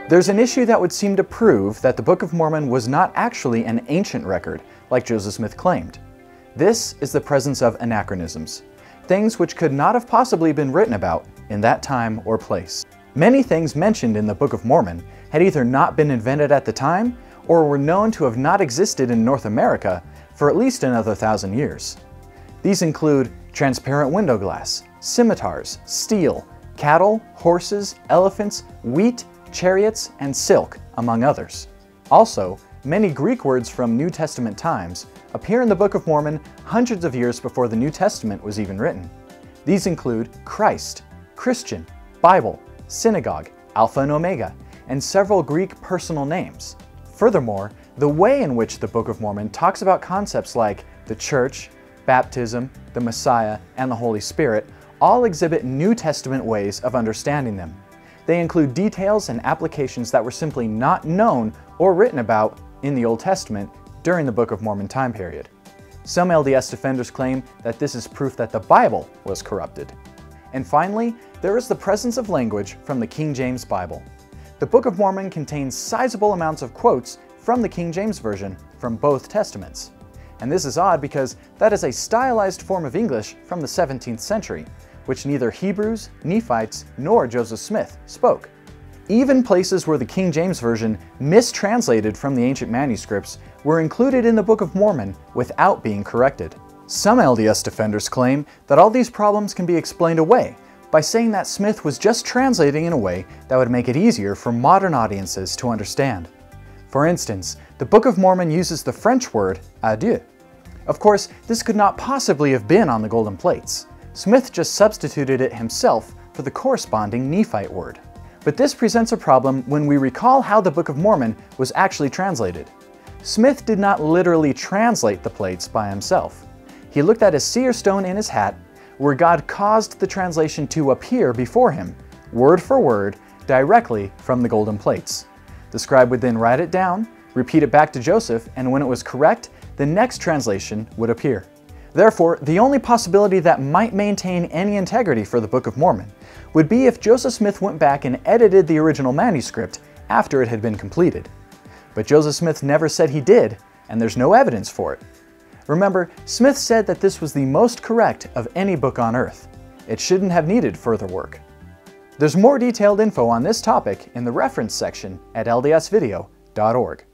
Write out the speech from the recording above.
There's an issue that would seem to prove that the Book of Mormon was not actually an ancient record, like Joseph Smith claimed. This is the presence of anachronisms, things which could not have possibly been written about in that time or place. Many things mentioned in the Book of Mormon had either not been invented at the time, or were known to have not existed in North America for at least another 1,000 years. These include transparent window glass, scimitars, steel, cattle, horses, elephants, wheat, chariots, and silk, among others. Also, many Greek words from New Testament times appear in the Book of Mormon hundreds of years before the New Testament was even written. These include Christ, Christian, Bible, synagogue, Alpha and Omega, and several Greek personal names. Furthermore, the way in which the Book of Mormon talks about concepts like the Church, baptism, the Messiah, and the Holy Spirit all exhibit New Testament ways of understanding them. They include details and applications that were simply not known or written about in the Old Testament during the Book of Mormon time period. Some LDS defenders claim that this is proof that the Bible was corrupted. And finally, there is the presence of language from the King James Bible. The Book of Mormon contains sizable amounts of quotes from the King James Version from both Testaments. And this is odd because that is a stylized form of English from the 17th century, which neither Hebrews, Nephites, nor Joseph Smith spoke. Even places where the King James Version mistranslated from the ancient manuscripts were included in the Book of Mormon without being corrected. Some LDS defenders claim that all these problems can be explained away by saying that Smith was just translating in a way that would make it easier for modern audiences to understand. For instance, the Book of Mormon uses the French word adieu. Of course, this could not possibly have been on the golden plates. Smith just substituted it himself for the corresponding Nephite word. But this presents a problem when we recall how the Book of Mormon was actually translated. Smith did not literally translate the plates by himself. He looked at a seer stone in his hat, where God caused the translation to appear before him, word for word, directly from the golden plates. The scribe would then write it down, repeat it back to Joseph, and when it was correct, the next translation would appear. Therefore, the only possibility that might maintain any integrity for the Book of Mormon would be if Joseph Smith went back and edited the original manuscript after it had been completed. But Joseph Smith never said he did, and there's no evidence for it. Remember, Smith said that this was the most correct of any book on earth. It shouldn't have needed further work. There's more detailed info on this topic in the reference section at ldsvideo.org.